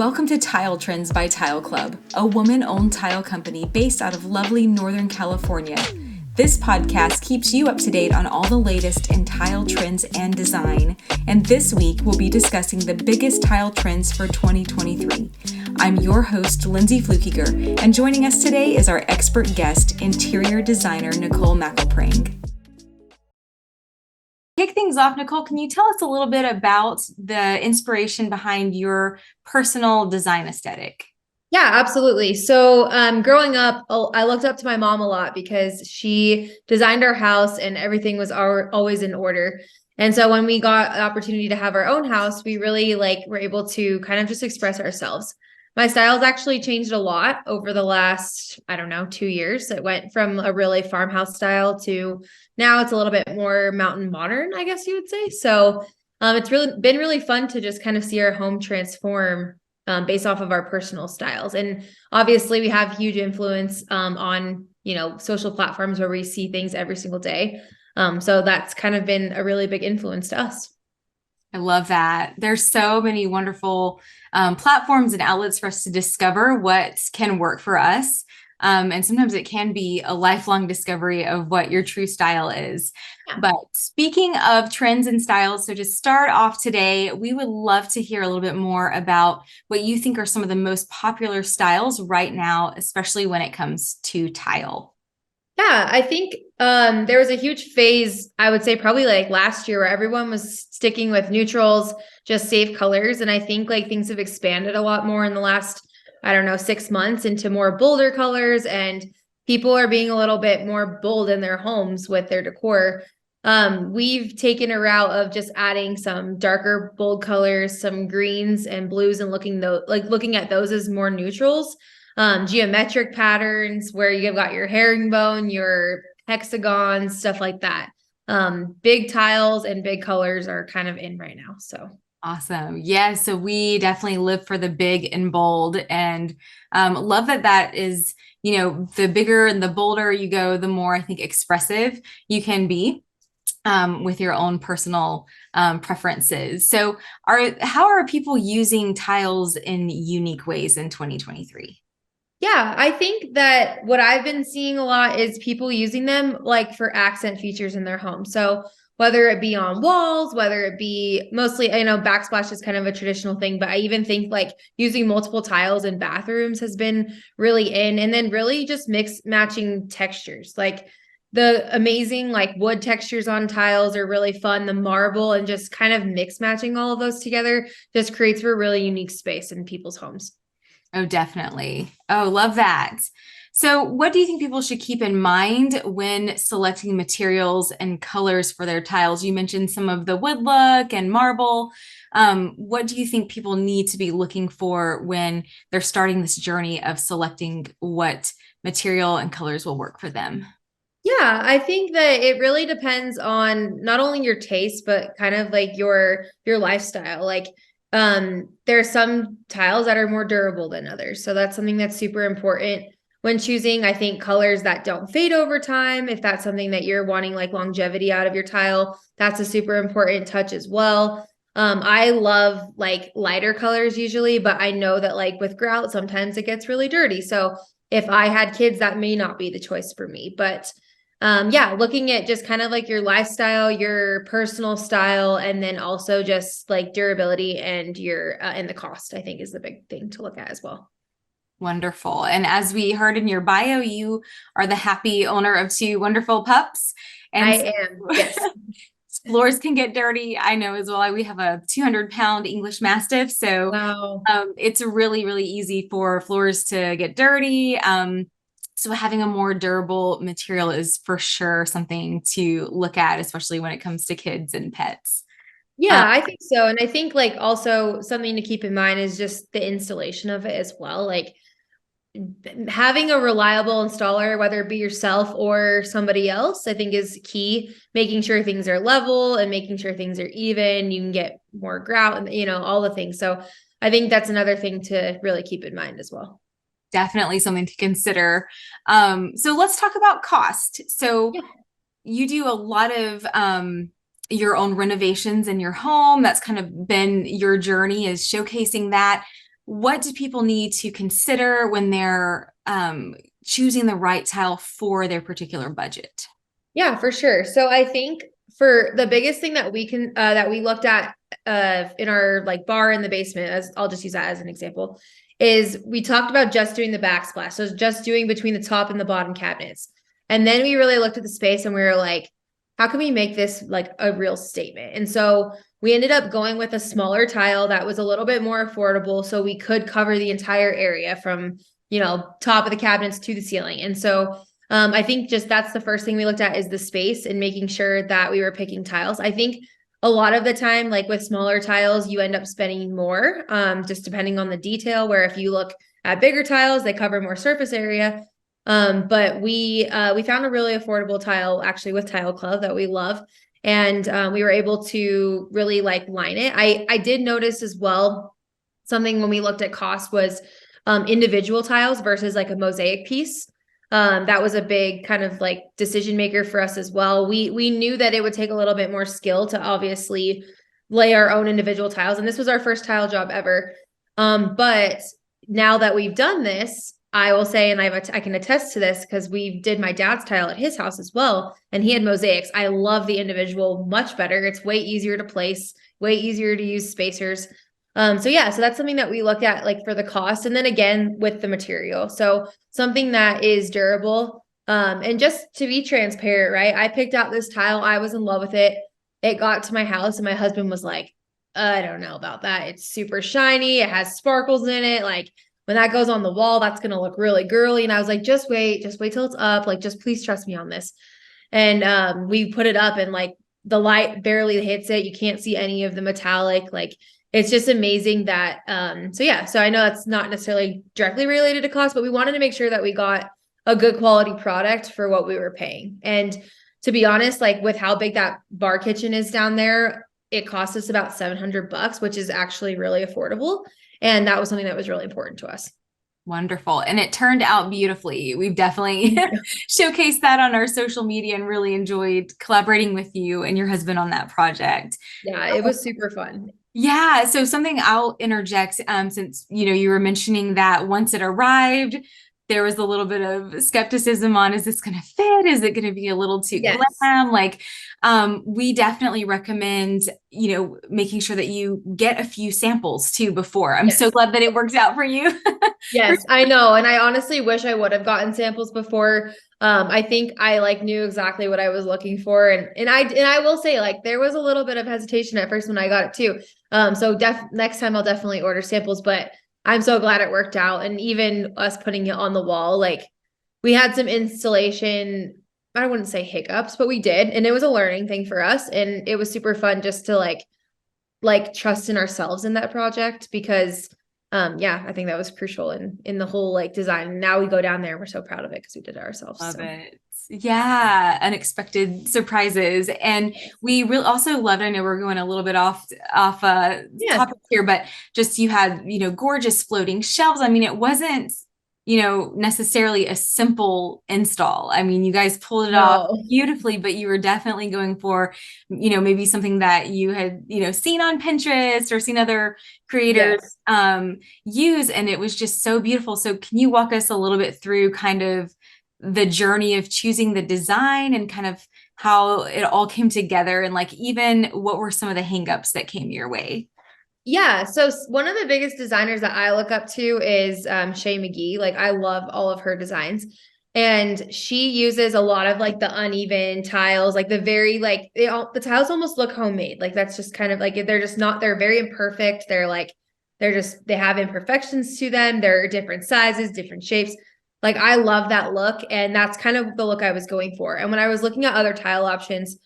Welcome to Tile Trends by Tile Club, a woman-owned tile company based out of lovely Northern California. This podcast keeps you up to date on all the latest in tile trends and design, and this week we'll be discussing the biggest tile trends for 2023. I'm your host, Lindsay Flukiger, and joining us today is our expert guest, interior designer Nicole Mackelprang. Kick things off, Nicole, can you tell us a little bit about the inspiration behind your personal design aesthetic? Yeah, absolutely. So growing up, I looked up to my mom a lot because she designed our house and everything was always in order. And so when we got the opportunity to have our own house, we really were able to kind of just express ourselves. My style's actually changed a lot over the last, 2 years. It went from a really farmhouse style to now it's a little bit more mountain modern, I guess you would say. So it's really been really fun to just kind of see our home transform based off of our personal styles. And obviously we have huge influence on, social platforms where we see things every single day. So that's kind of been a really big influence to us. I love that. There's so many wonderful platforms and outlets for us to discover what can work for us. And sometimes it can be a lifelong discovery of what your true style is. Yeah. But speaking of trends and styles, so to start off today, we would love to hear a little bit more about what you think are some of the most popular styles right now, especially when it comes to tile. Yeah, I think there was a huge phase, I would say probably last year, where everyone was sticking with neutrals, just safe colors. And I think things have expanded a lot more in the last, 6 months into more bolder colors, and people are being a little bit more bold in their homes with their decor. We've taken a route of just adding some darker, bold colors, some greens and blues, and looking at those as more neutrals. Geometric patterns where you've got your herringbone, your hexagons, stuff like that. Big tiles and big colors are kind of in right now. So awesome. Yeah. So we definitely live for the big and bold, and love that is, the bigger and the bolder you go, the more I think expressive you can be with your own personal preferences. So how are people using tiles in unique ways in 2023? Yeah, I think that what I've been seeing a lot is people using them for accent features in their home. So whether it be on walls, whether it be mostly, backsplash is kind of a traditional thing, but I even think using multiple tiles in bathrooms has been really in, and then really just matching textures. The amazing wood textures on tiles are really fun. The marble and just kind of mix matching all of those together just creates a really unique space in people's homes. Oh, definitely. Oh, love that. So what do you think people should keep in mind when selecting materials and colors for their tiles? You mentioned some of the wood look and marble. What do you think people need to be looking for when they're starting this journey of selecting what material and colors will work for them? Yeah, I think that it really depends on not only your taste, but kind of your lifestyle. There are some tiles that are more durable than others. So that's something that's super important when choosing, I think, colors that don't fade over time. If that's something that you're wanting longevity out of your tile, that's a super important touch as well. I love lighter colors usually, but I know that with grout, sometimes it gets really dirty. So if I had kids, that may not be the choice for me. But yeah, looking at just kind of your lifestyle, your personal style, and then also just durability and and the cost, I think, is the big thing to look at as well. Wonderful. And as we heard in your bio, you are the happy owner of 2 wonderful pups. And I am, yes. Floors can get dirty. I know as well. We have a 200-pound English Mastiff. So wow. It's really, really easy for floors to get dirty. So having a more durable material is for sure something to look at, especially when it comes to kids and pets. Yeah, I think so. And I think also something to keep in mind is just the installation of it as well. Having a reliable installer, whether it be yourself or somebody else, I think is key. Making sure things are level and making sure things are even. You can get more grout and, all the things. So I think that's another thing to really keep in mind as well. Definitely something to consider. So let's talk about cost. So yeah. You do a lot of your own renovations in your home. That's kind of been your journey, is showcasing that. what do people need to consider when they're choosing the right tile for their particular budget? Yeah, for sure. So I think for the biggest thing that we can that we looked at in our like bar in the basement, as I'll just use that as an example, is we talked about just doing the backsplash. So just doing between the top and the bottom cabinets. And then we really looked at the space and we were like, how can we make this like a real statement? And so we ended up going with a smaller tile that was a little bit more affordable so we could cover the entire area from, top of the cabinets to the ceiling. And so I think just that's the first thing we looked at is the space and making sure that we were picking tiles. I think a lot of the time, like with smaller tiles, you end up spending more, just depending on the detail, where if you look at bigger tiles, they cover more surface area. But we found a really affordable tile actually with Tile Club that we love. And we were able to really like line it. I did notice as well, something when we looked at cost was individual tiles versus like a mosaic piece. That was a big kind of like decision maker for us as well. We knew that it would take a little bit more skill to obviously lay our own individual tiles, and this was our first tile job ever. But now that we've done this, I will say, and I can attest to this because we did my dad's tile at his house as well, and he had mosaics. I love the individual much better. It's way easier to place, way easier to use spacers. So that's something that we look at like for the cost, and then again with the material. So something that is durable. And just to be transparent, right? I picked out this tile. I was in love with it. It got to my house and my husband was like, I don't know about that. It's super shiny. It has sparkles in it. Like when that goes on the wall, that's going to look really girly. And I was like, just wait till it's up. Like, just please trust me on this. And we put it up and like the light barely hits it. You can't see any of the metallic. Like it's just amazing that, so I know that's not necessarily directly related to cost, but we wanted to make sure that we got a good quality product for what we were paying. And to be honest, like with how big that bar kitchen is down there, it cost us about $700, which is actually really affordable. And that was something that was really important to us. Wonderful. And it turned out beautifully. We've definitely showcased that on our social media and really enjoyed collaborating with you and your husband on that project. Yeah, it was super fun. Yeah, so something I'll interject, since you were mentioning that once it arrived, there was a little bit of skepticism on, is this going to fit? Is it going to be a little too glam? Like, we definitely recommend, making sure that you get a few samples too before. I'm so glad that it worked out for you. Yes, I know. And I honestly wish I would have gotten samples before. I think I like knew exactly what I was looking for. And I will say like there was a little bit of hesitation at first when I got it too. So next time I'll definitely order samples, but I'm so glad it worked out. And even us putting it on the wall, like we had some installation, I wouldn't say hiccups, but we did. And it was a learning thing for us. And it was super fun just to like trust in ourselves in that project because I think that was crucial in the whole like design. Now we go down there and we're so proud of it because we did it ourselves. Love it. Yeah, unexpected surprises. And we really also loved, I know we're going a little bit off topic here, but just you had, gorgeous floating shelves. I mean, it wasn't, necessarily a simple install. I mean, you guys pulled it off beautifully, but you were definitely going for, maybe something that you had, seen on Pinterest or seen other creators use, and it was just so beautiful. So can you walk us a little bit through kind of the journey of choosing the design and kind of how it all came together, and like even what were some of the hangups that came your way? Yeah. So one of the biggest designers that I look up to is Shay McGee. Like I love all of her designs. And she uses a lot of like the uneven tiles, like the very like the tiles almost look homemade. Like that's just kind of like they're very imperfect. They have imperfections to them. They're different sizes, different shapes. Like I love that look. And that's kind of the look I was going for. And when I was looking at other tile options,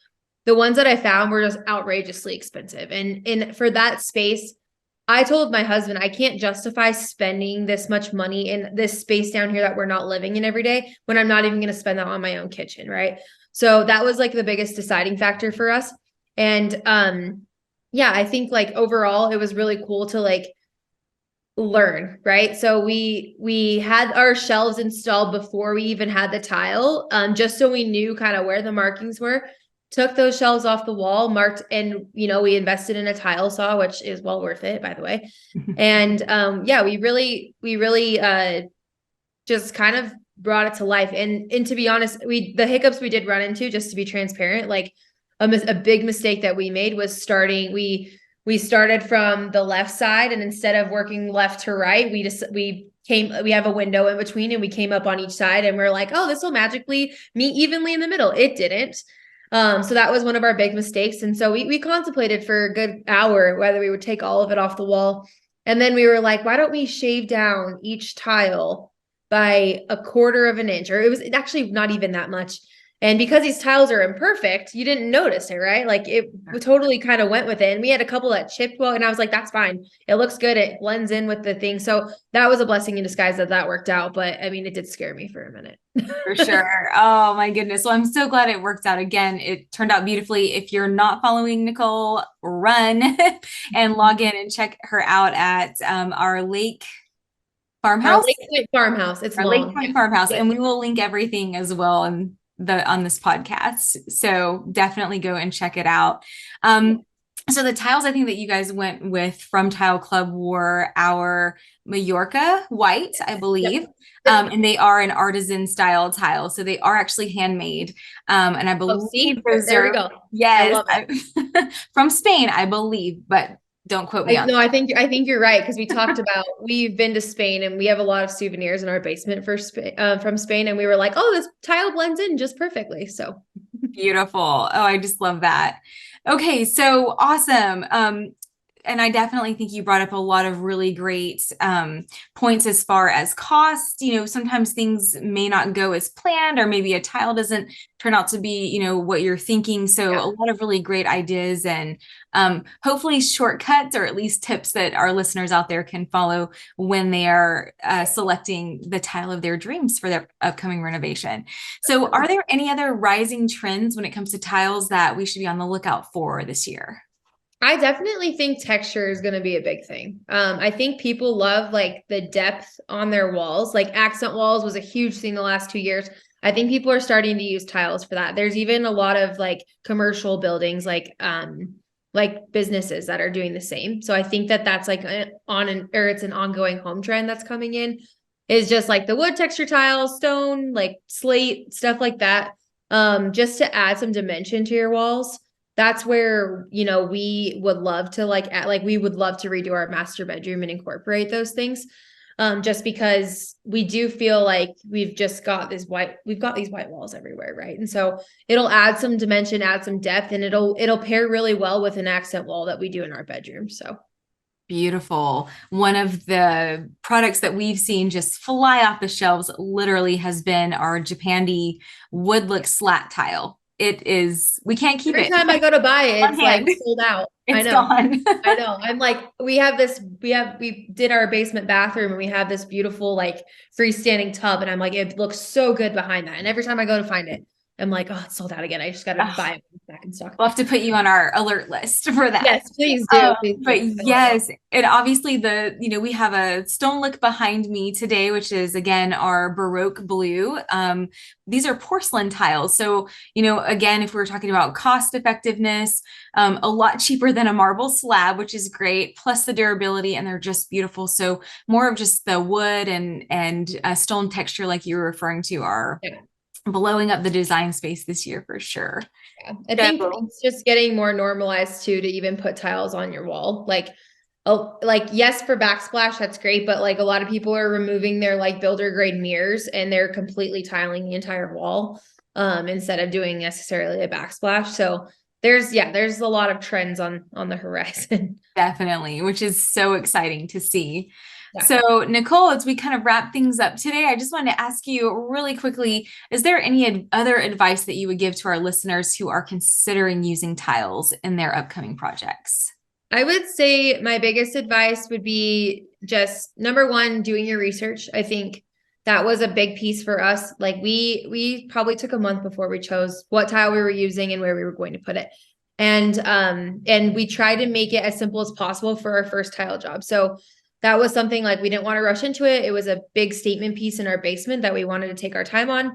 the ones that I found were just outrageously expensive. And for that space, I told my husband, I can't justify spending this much money in this space down here that we're not living in every day when I'm not even going to spend that on my own kitchen. Right. So that was like the biggest deciding factor for us. And I think like overall, it was really cool to like learn, right? So we had our shelves installed before we even had the tile, just so we knew kind of where the markings were took those shelves off the wall, marked, and we invested in a tile saw, which is well worth it, by the way. And yeah, we really just kind of brought it to life. And to be honest, the hiccups we did run into, just to be transparent, like a big mistake that we made was we started from the left side, and instead of working left to right, we have a window in between, and we came up on each side, and we're like, oh, this will magically meet evenly in the middle. It didn't. So that was one of our big mistakes. And so we contemplated for a good hour whether we would take all of it off the wall. And then we were like, why don't we shave down each tile by a quarter of an inch? Or it was actually not even that much. And because these tiles are imperfect, you didn't notice it, right? Like it totally kind of went with it. And we had a couple that chipped well, and I was like, that's fine. It looks good. It blends in with the thing. So that was a blessing in disguise that worked out. But I mean, it did scare me for a minute. For sure. Oh my goodness. Well, I'm so glad it worked out. Again, it turned out beautifully. If you're not following Nicole, run and log in and check her out at our lake farmhouse. Our Lake Point farmhouse. It's our long. Lake Point farmhouse. And we will link everything as well on this podcast. So definitely go and check it out. So the tiles I think that you guys went with from Tile Club were our Majorca white, I believe. And they are an artisan style tile. So they are actually handmade. And I believe there we go. Yes, from Spain, I believe, but don't quote me on No, I think you're right, because we talked about, we've been to Spain and we have a lot of souvenirs in our basement from Spain, and we were like, oh, this tile blends in just perfectly. So beautiful. Oh, I just love that. Okay, so awesome. And I definitely think you brought up a lot of really great points as far as cost. Sometimes things may not go as planned, or maybe a tile doesn't turn out to be, what you're thinking. So a lot of really great ideas, and hopefully shortcuts, or at least tips that our listeners out there can follow when they are selecting the tile of their dreams for their upcoming renovation. So are there any other rising trends when it comes to tiles that we should be on the lookout for this year? I definitely think texture is going to be a big thing. I think people love like the depth on their walls. Like accent walls was a huge thing the last 2 years. I think people are starting to use tiles for that. There's even a lot of like commercial buildings, like businesses that are doing the same. So I think that's like it's an ongoing home trend that's coming in, is just like the wood texture tiles, stone, like slate, stuff like that. Just to add some dimension to your walls. That's where, we would love to we would love to redo our master bedroom and incorporate those things. Just because we do feel like we've got these white walls everywhere. Right. And so it'll add some dimension, add some depth, and it'll pair really well with an accent wall that we do in our bedroom. So beautiful. One of the products that we've seen just fly off the shelves literally has been our Japandi wood look slat tile. It is, we can't keep it. Every time I go to buy it, it's like sold out. It's gone. I know. I'm like, we did our basement bathroom, and we have this beautiful like freestanding tub, and I'm like, it looks so good behind that. And every time I go to find it, I'm like, oh, it's sold out again. I just got to buy it back in stock. We'll have to put you on our alert list for that. Yes, please do. But yes, and obviously we have a stone look behind me today, which is again our Baroque blue. These are porcelain tiles. So, again, if we're talking about cost effectiveness, a lot cheaper than a marble slab, which is great, plus the durability, and they're just beautiful. So more of just the wood and stone texture, like you were referring to, are blowing up the design space this year for sure. Yeah. I think it's just getting more normalized too, to even put tiles on your wall. Yes, for backsplash, that's great. But like a lot of people are removing their like builder grade mirrors, and they're completely tiling the entire wall instead of doing necessarily a backsplash. So there's a lot of trends on the horizon. Definitely, which is so exciting to see. So Nicole, as we kind of wrap things up today, I just wanted to ask you really quickly, is there any other advice that you would give to our listeners who are considering using tiles in their upcoming projects? I would say my biggest advice would be just number one, doing your research. I think that was a big piece for us. Like we probably took a month before we chose what tile we were using and where we were going to put it. And we tried to make it as simple as possible for our first tile job. So that was something like we didn't want to rush into it. It was a big statement piece in our basement that we wanted to take our time on.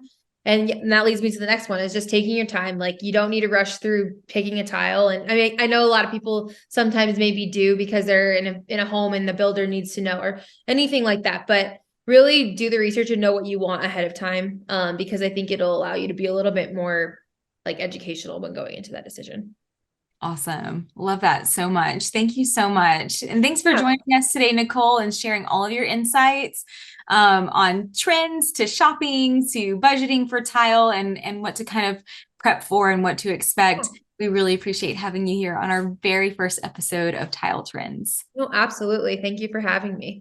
And that leads me to the next one, is just taking your time. Like, you don't need to rush through picking a tile. And I mean, I know a lot of people sometimes maybe do because they're in a home and the builder needs to know, or anything like that. But really do the research and know what you want ahead of time, because I think it'll allow you to be a little bit more like educational when going into that decision. Awesome. Love that so much. Thank you so much. And thanks for Yeah. joining us today, Nicole, and sharing all of your insights on trends to shopping to budgeting for tile and what to kind of prep for and what to expect. We really appreciate having you here on our very first episode of Tile Trends. No, absolutely. Thank you for having me.